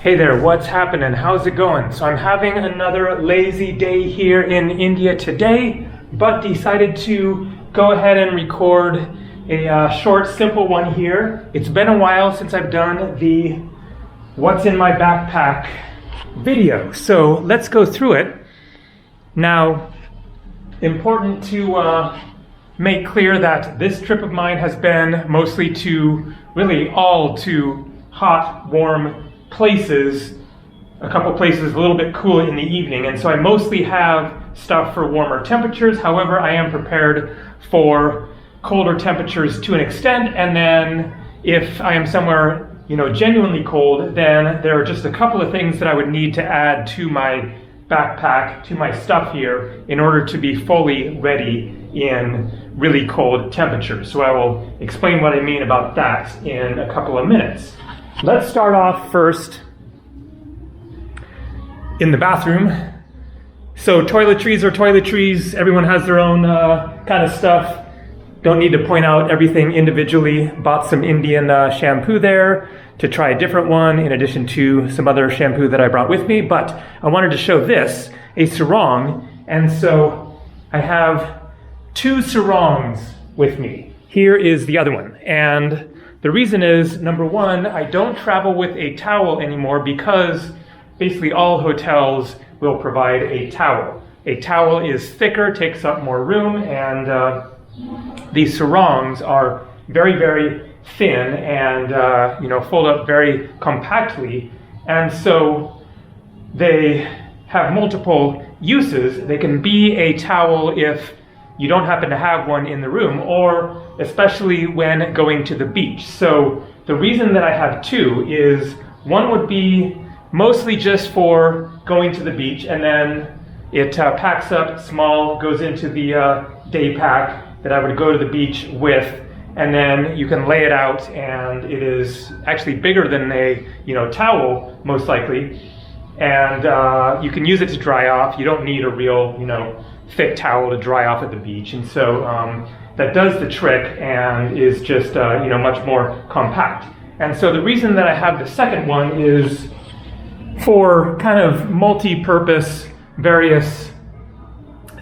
Hey there, what's happening? How's it going? So I'm having another lazy day here in India today, but decided to go ahead and record a short, simple one here. It's been a while since I've done the what's in my backpack video, so let's go through it. Now, important to make clear that this trip of mine has been mostly to hot, warm places, a couple places a little bit cool in the evening, and so I mostly have stuff for warmer temperatures. However, I am prepared for colder temperatures to an extent, and then if I am somewhere genuinely cold, then there are just a couple of things that I would need to add to my backpack, to my stuff here, in order to be fully ready in really cold temperatures. So I will explain what I mean about that in a couple of minutes. Let's start off first in the bathroom. So toiletries are toiletries. Everyone has their own kind of stuff. Don't need to point out everything individually. Bought some Indian shampoo there to try a different one in addition to some other shampoo that I brought with me. But I wanted to show this, a sarong. And so I have two sarongs with me. Here is the other one. And the reason is, number one, I don't travel with a towel anymore because basically all hotels will provide a towel. A towel is thicker, takes up more room, and these sarongs are very, very thin and fold up very compactly. And so they have multiple uses. They can be a towel if you don't happen to have one in the room, or especially when going to the beach. So the reason that I have two is, one would be mostly just for going to the beach, and then it packs up small, goes into the day pack that I would go to the beach with, and then you can lay it out, and it is actually bigger than a towel, most likely, and you can use it to dry off. You don't need a real thick towel to dry off at the beach, and so that does the trick and is just much more compact. And so the reason that I have the second one is for kind of multi-purpose, various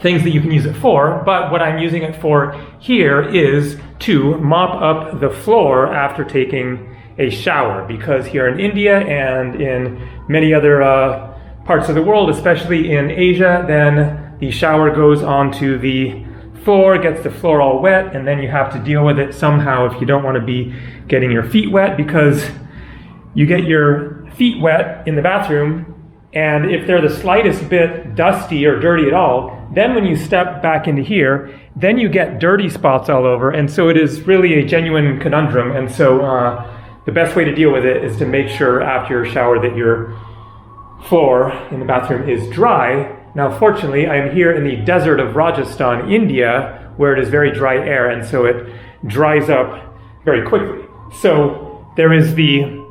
things that you can use it for, but what I'm using it for here is to mop up the floor after taking a shower, because here in India and in many other parts of the world, especially in Asia, then the shower goes onto the floor, gets the floor all wet, and then you have to deal with it somehow if you don't want to be getting your feet wet, because you get your feet wet in the bathroom, and if they're the slightest bit dusty or dirty at all, then when you step back into here, then you get dirty spots all over, and so it is really a genuine conundrum. And so the best way to deal with it is to make sure after your shower that your floor in the bathroom is dry. Now, fortunately, I am here in the desert of Rajasthan, India, where it is very dry air, and so it dries up very quickly. So there is the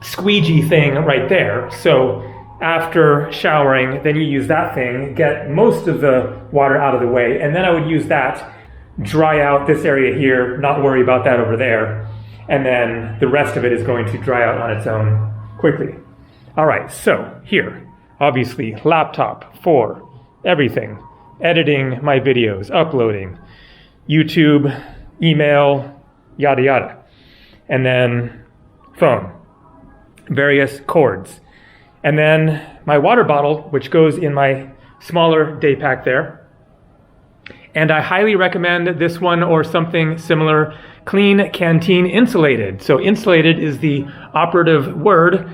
squeegee thing right there. So after showering, then you use that thing, get most of the water out of the way, and then I would use that, dry out this area here, not worry about that over there, and then the rest of it is going to dry out on its own quickly. All right, so here, obviously, laptop for everything, editing my videos, uploading, YouTube, email, yada yada, and then phone, various cords, and then my water bottle, which goes in my smaller day pack there. And I highly recommend this one or something similar, Clean Canteen Insulated. So insulated is the operative word.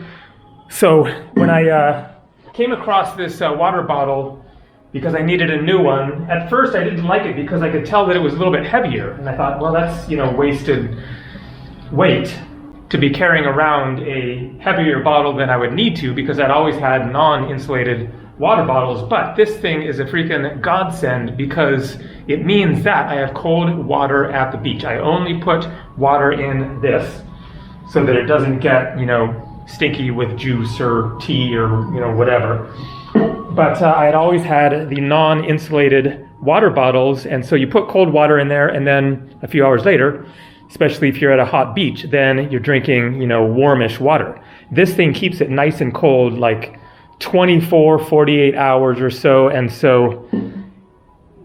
So when I came across this water bottle because I needed a new one, at first I didn't like it because I could tell that it was a little bit heavier, and I thought, well, that's wasted weight to be carrying around a heavier bottle than I would need to, because I'd always had non-insulated water bottles. But this thing is a freaking godsend, because it means that I have cold water at the beach. I only put water in this so that it doesn't get stinky with juice or tea or whatever. But I had always had the non-insulated water bottles, and so you put cold water in there, and then a few hours later, especially if you're at a hot beach, then you're drinking, warmish water. This thing keeps it nice and cold, like 24, 48 hours or so. And so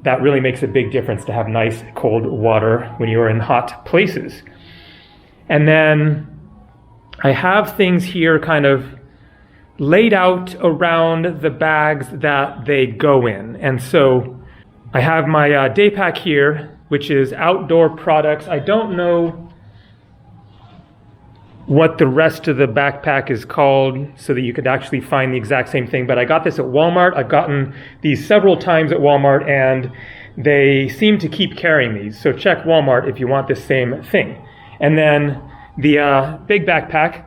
that really makes a big difference to have nice cold water when you're in hot places. And then I have things here kind of laid out around the bags that they go in. And so I have my day pack here, which is outdoor products. I don't know what the rest of the backpack is called so that you could actually find the exact same thing, but I got this at Walmart. I've gotten these several times at Walmart and they seem to keep carrying these. So check Walmart if you want the same thing. And then the big backpack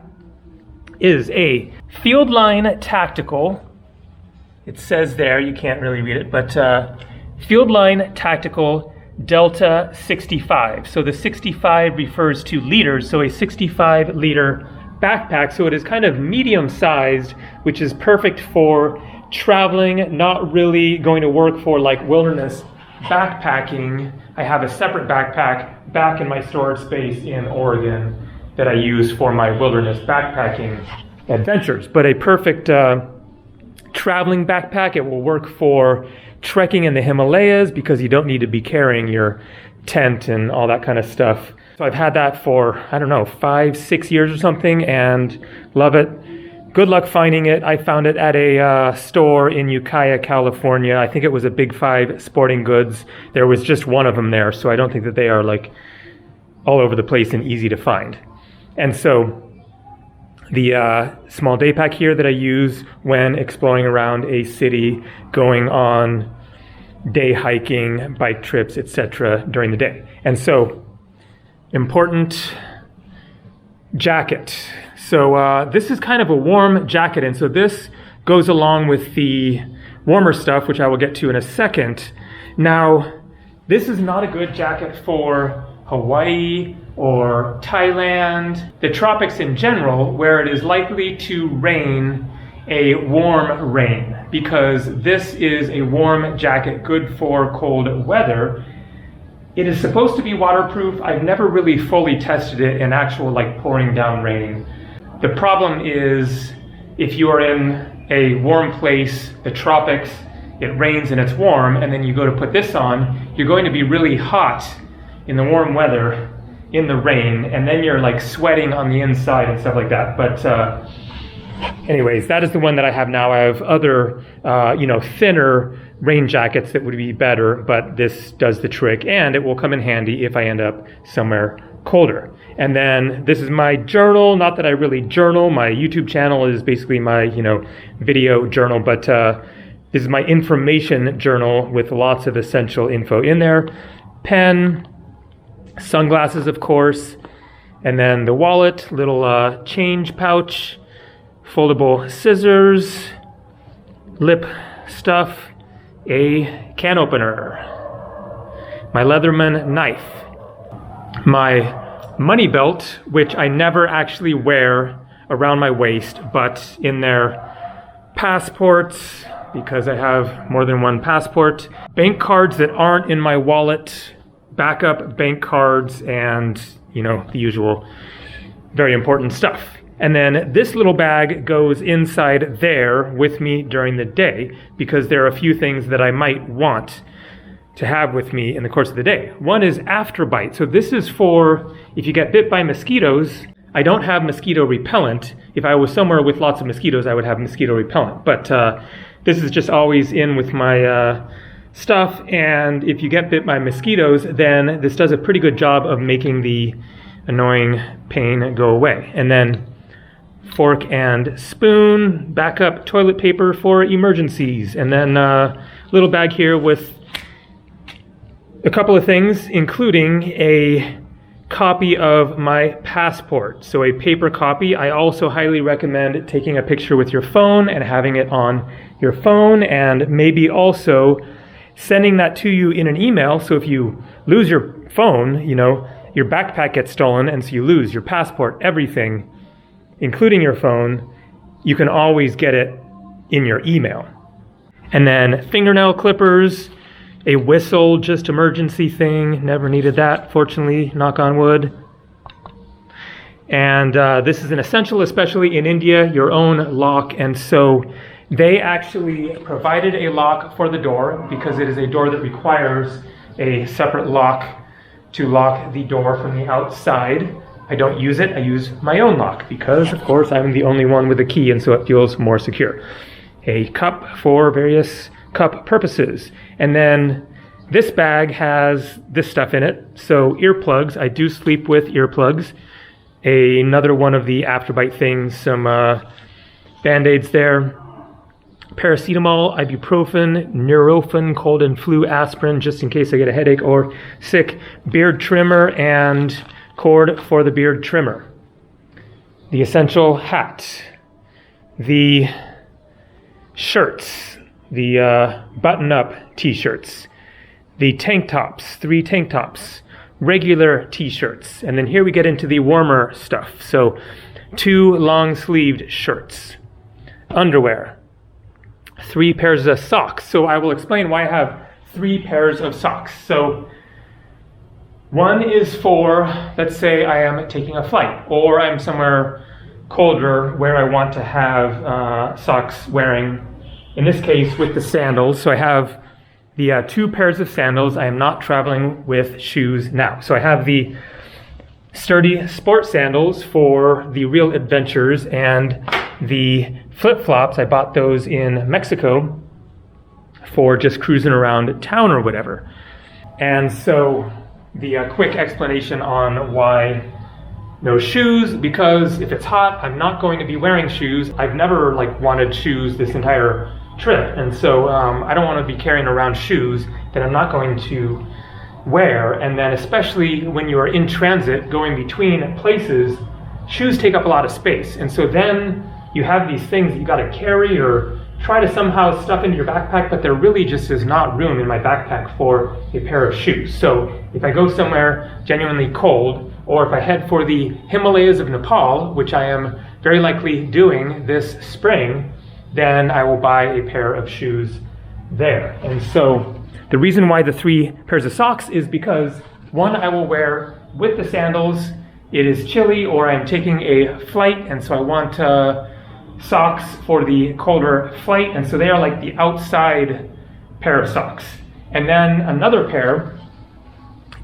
is a Fieldline Tactical. It says there, you can't really read it, but Fieldline Tactical Delta 65. So the 65 refers to liters, so a 65 liter backpack. So it is kind of medium sized, which is perfect for traveling, not really going to work for like wilderness backpacking. I have a separate backpack back in my storage space in Oregon that I use for my wilderness backpacking adventures. But a perfect traveling backpack. It will work for trekking in the Himalayas because you don't need to be carrying your tent and all that kind of stuff. So I've had that for, 5-6 years or something and love it. Good luck finding it. I found it at a store in Ukiah, California. I think it was a Big Five Sporting Goods. There was just one of them there, so I don't think that they are like all over the place and easy to find. And so the small day pack here that I use when exploring around a city, going on day hiking, bike trips, etc. during the day. And so, important jacket. So this is kind of a warm jacket, and so this goes along with the warmer stuff, which I will get to in a second. Now, this is not a good jacket for Hawaii or Thailand, the tropics in general, where it is likely to rain a warm rain, because this is a warm jacket good for cold weather. It is supposed to be waterproof. I've never really fully tested it in actual like pouring down rain. The problem is if you are in a warm place, the tropics, it rains and it's warm, and then you go to put this on, you're going to be really hot in the warm weather in the rain, and then you're like sweating on the inside and stuff like that. But anyways, that is the one that I have now. I have other, thinner rain jackets that would be better, but this does the trick, and it will come in handy if I end up somewhere colder. And then this is my journal. Not that I really journal. My YouTube channel is basically my, video journal, but this is my information journal with lots of essential info in there. Pen, sunglasses, of course, and then the wallet, little change pouch, foldable scissors, lip stuff, a can opener, my Leatherman knife, my money belt, which I never actually wear around my waist, but in there, passports, because I have more than one passport, bank cards that aren't in my wallet, backup bank cards, and the usual very important stuff. And then this little bag goes inside there with me during the day, because there are a few things that I might want to have with me in the course of the day. One is after bite. So this is for if you get bit by mosquitoes. I don't have mosquito repellent. If I was somewhere with lots of mosquitoes, I would have mosquito repellent. But this is just always in with my stuff, and if you get bit by mosquitoes, then this does a pretty good job of making the annoying pain go away. And then fork and spoon, backup toilet paper for emergencies, and then a little bag here with a couple of things, including a copy of my passport. So a paper copy. I also highly recommend taking a picture with your phone and having it on your phone, and maybe also sending that to you in an email. So if you lose your phone, your backpack gets stolen, and so you lose your passport, everything, including your phone, you can always get it in your email. And then fingernail clippers, a whistle, just emergency thing. Never needed that, fortunately, knock on wood. And this is an essential, especially in India, your own lock. And so they actually provided a lock for the door because it is a door that requires a separate lock to lock the door from the outside. I don't use it, I use my own lock because, of course, I'm the only one with a key, and so it feels more secure. A cup for various cup purposes. And then this bag has this stuff in it. So earplugs, I do sleep with earplugs. Another one of the Afterbite things, some Band-Aids there. Paracetamol, ibuprofen, Nurofen, cold and flu aspirin, just in case I get a headache or sick. Beard trimmer and cord for the beard trimmer. The essential hat. The shirts, the button-up t-shirts. The tank tops, 3 tank tops. Regular t-shirts. And then here we get into the warmer stuff. So 2 long-sleeved shirts. Underwear. 3 pairs of socks. So I will explain why I have 3 pairs of socks. So one is for, let's say I am taking a flight or I'm somewhere colder where I want to have socks wearing, in this case with the sandals. So I have the 2 pairs of sandals. I am not traveling with shoes now. So I have the sturdy sport sandals for the real adventures, and the flip-flops, I bought those in Mexico for just cruising around town or whatever. And so the quick explanation on why no shoes, because if it's hot, I'm not going to be wearing shoes. I've never wanted shoes this entire trip, and so I don't want to be carrying around shoes that I'm not going to wear. And then especially when you are in transit going between places, shoes take up a lot of space, and so then you have these things that you got to carry or try to somehow stuff into your backpack, but there really just is not room in my backpack for a pair of shoes. So if I go somewhere genuinely cold, or if I head for the Himalayas of Nepal, which I am very likely doing this spring, then I will buy a pair of shoes there. And so the reason why the 3 pairs of socks is because, one, I will wear with the sandals. It is chilly or I'm taking a flight, and so I want socks for the colder flight, and so they are like the outside pair of socks. And then another pair,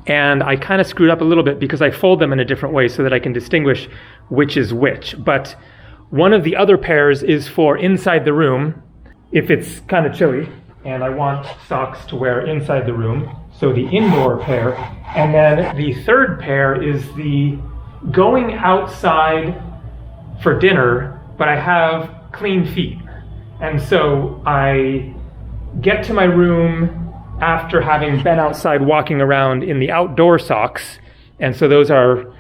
and I kind of screwed up a little bit because I fold them in a different way so that I can distinguish which is which. But one of the other pairs is for inside the room if it's kind of chilly and I want socks to wear inside the room, so the indoor pair. And then the third pair is the going outside for dinner, but I have clean feet. And so I get to my room after having been outside walking around in the outdoor socks, and so those are,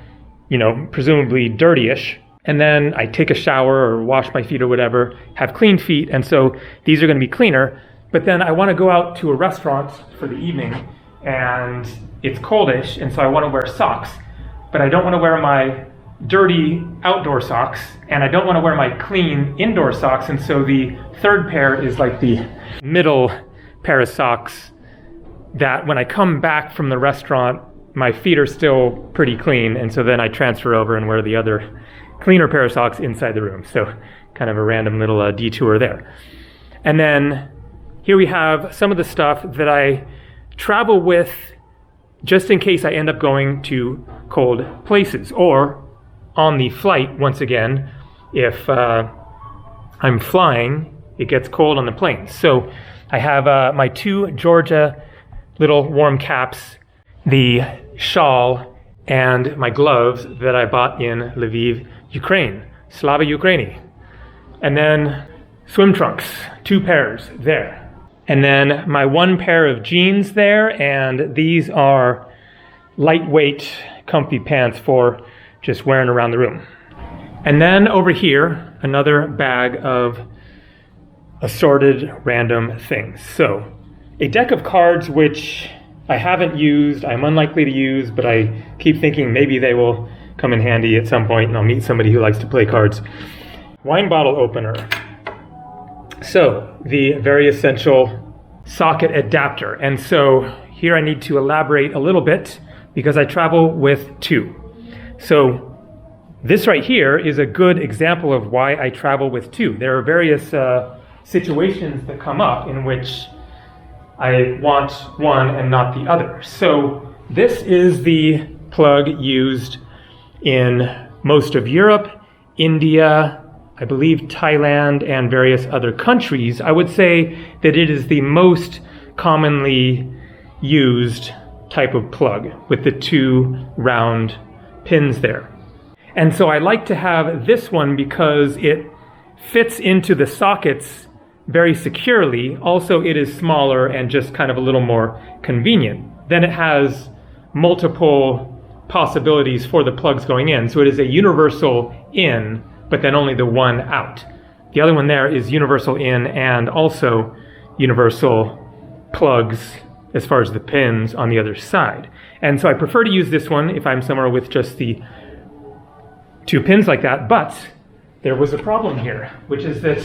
presumably dirtyish. And then I take a shower or wash my feet or whatever, have clean feet, and so these are going to be cleaner. But then I want to go out to a restaurant for the evening, and it's coldish, and so I want to wear socks. But I don't want to wear my dirty outdoor socks, and I don't want to wear my clean indoor socks, and so the third pair is like the middle pair of socks that when I come back from the restaurant, my feet are still pretty clean, and so then I transfer over and wear the other cleaner pair of socks inside the room. So kind of a random little detour there. And then here we have some of the stuff that I travel with just in case I end up going to cold places, or on the flight, once again, if I'm flying, it gets cold on the plane. So I have my 2 Georgia little warm caps, the shawl, and my gloves that I bought in Lviv, Ukraine. Slava Ukraini. And then swim trunks, 2 pairs there. And then my 1 pair of jeans there, and these are lightweight, comfy pants for just wearing around the room. And then over here, another bag of assorted random things. So a deck of cards which I haven't used, I'm unlikely to use, but I keep thinking maybe they will come in handy at some point and I'll meet somebody who likes to play cards. Wine bottle opener. So the very essential socket adapter. And so here I need to elaborate a little bit because I travel with 2. So this right here is a good example of why I travel with two. There are various situations that come up in which I want one and not the other. So this is the plug used in most of Europe, India, I believe Thailand, and various other countries. I would say that it is the most commonly used type of plug with the two round pins there. And so I like to have this one because it fits into the sockets very securely. Also, it is smaller and just kind of a little more convenient. Then it has multiple possibilities for the plugs going in. So it is a universal in, but then only the one out. The other one there is universal in and also universal plugs as far as the pins on the other side. And so I prefer to use this one if I'm somewhere with just the two pins like that. But there was a problem here, which is that,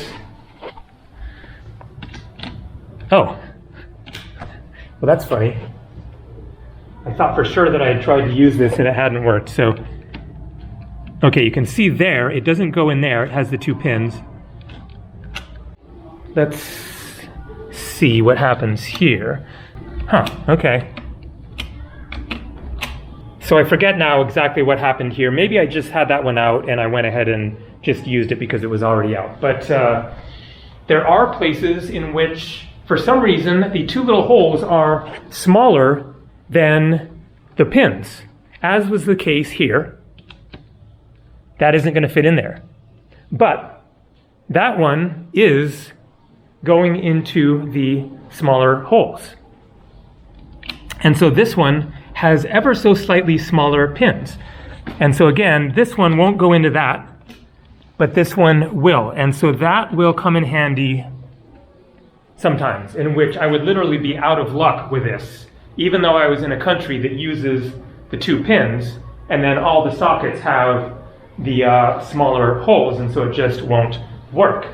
oh, well, that's funny. I thought for sure that I had tried to use this and it hadn't worked. So, okay, you can see there, it doesn't go in there. It has the two pins. Let's see what happens here. Huh, okay. So I forget now exactly what happened here. Maybe I just had that one out and I went ahead and just used it because it was already out. But there are places in which, for some reason, the two little holes are smaller than the pins, as was the case here. That isn't going to fit in there. But that one is going into the smaller holes. And so this one has ever so slightly smaller pins. And so again, this one won't go into that, but this one will. And so that will come in handy sometimes, in which I would literally be out of luck with this, even though I was in a country that uses the two pins, and then all the sockets have the smaller holes, and so it just won't work.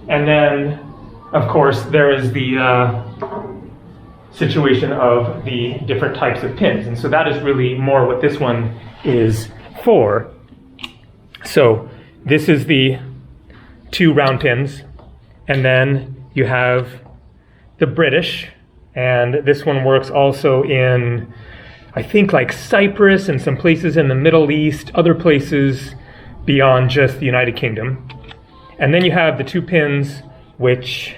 And then, of course, there is the situation of the different types of pins, and so that is really more what this one is for. So this is the two round pins, and then you have the British, and this one works also in, I think, like Cyprus and some places in the Middle East, other places beyond just the United Kingdom. And then you have the two pins which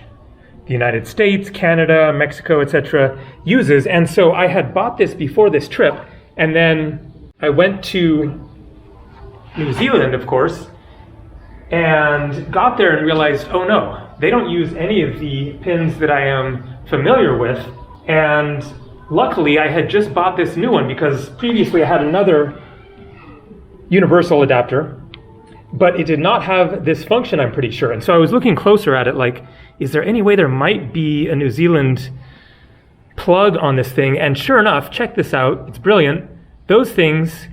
the United States, Canada, Mexico, etc. uses. And so I had bought this before this trip, and then I went to New Zealand, of course, and got there and realized, oh no, they don't use any of the pins that I am familiar with. And luckily I had just bought this new one because previously I had another universal adapter, but it did not have this function, I'm pretty sure. And so I was looking closer at it, like, is there any way there might be a New Zealand plug on this thing? And sure enough, check this out, it's brilliant. Those things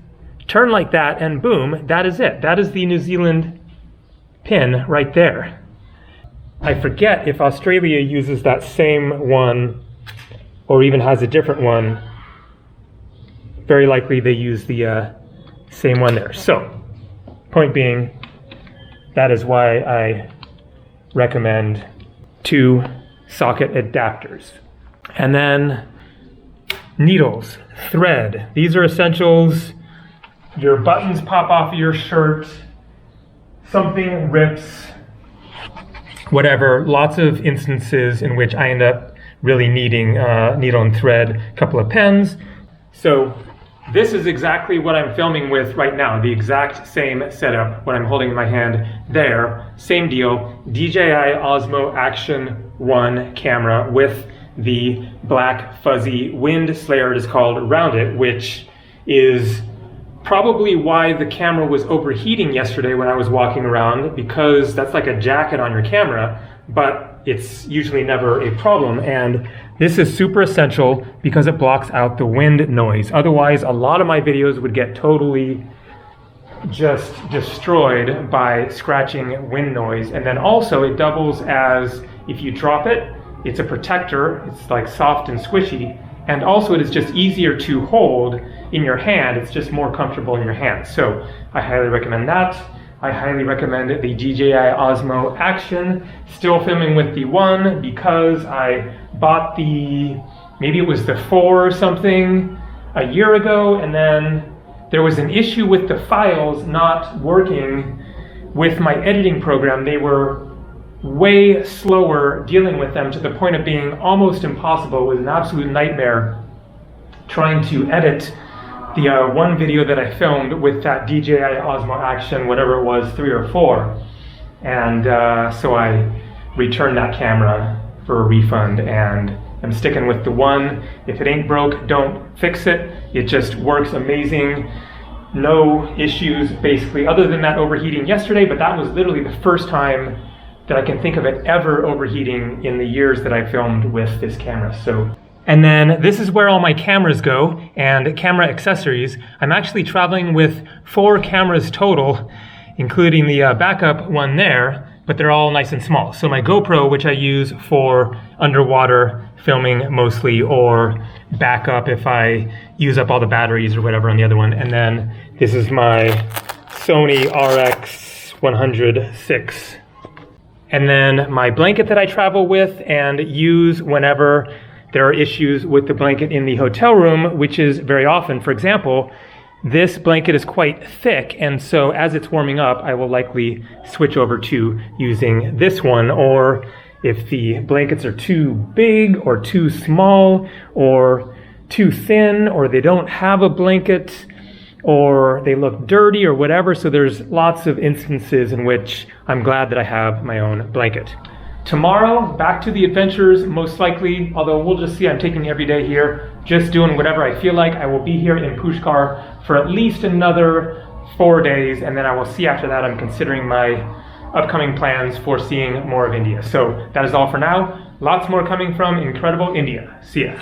turn like that, and boom, that is it. That is the New Zealand pin right there. I forget if Australia uses that same one or even has a different one. Very likely they use the same one there. So, point being, that is why I recommend two socket adapters. And then needles, thread. These are essentials. Your buttons pop off of your shirt, something rips, whatever. Lots of instances in which I end up really needing needle and thread, a couple of pens. So this is exactly what I'm filming with right now, the exact same setup, what I'm holding in my hand there. Same deal, DJI Osmo Action 1 camera with the black fuzzy wind slayer, it is called, around it, which is probably why the camera was overheating yesterday when I was walking around, because that's like a jacket on your camera, but it's usually never a problem. And this is super essential because it blocks out the wind noise. Otherwise, a lot of my videos would get totally just destroyed by scratching wind noise. And then also it doubles as, if you drop it, it's a protector. It's like soft and squishy. And also it is just easier to hold in your hand, it's just more comfortable in your hand. So I highly recommend that. I highly recommend the DJI Osmo Action. Still filming with the 1 because I bought the, maybe it was the 4 or something a year ago, and then there was an issue with the files not working with my editing program. They were way slower dealing with them to the point of being almost impossible. It was an absolute nightmare trying to edit the one video that I filmed with that DJI Osmo Action, whatever it was, 3 or 4. And so I returned that camera for a refund, and I'm sticking with the 1. If it ain't broke, don't fix it. It just works amazing. No issues, basically, other than that overheating yesterday, but that was literally the first time that I can think of it ever overheating in the years that I filmed with this camera. So, and then this is where all my cameras go and camera accessories. I'm actually traveling with 4 cameras total, including the backup one there, but they're all nice and small. So my GoPro, which I use for underwater filming mostly, or backup if I use up all the batteries or whatever on the other one. And then this is my Sony RX106. And then my blanket that I travel with and use whenever there are issues with the blanket in the hotel room, which is very often. For example, this blanket is quite thick, and so as it's warming up, I will likely switch over to using this one. Or if the blankets are too big or too small or too thin, or they don't have a blanket, or they look dirty or whatever. So there's lots of instances in which I'm glad that I have my own blanket. Tomorrow, back to the adventures, most likely, although we'll just see. I'm taking every day here, just doing whatever I feel like. I will be here in Pushkar for at least another 4 days, and then I will see after that. I'm considering my upcoming plans for seeing more of India. So that is all for now. Lots more coming from incredible India. See ya.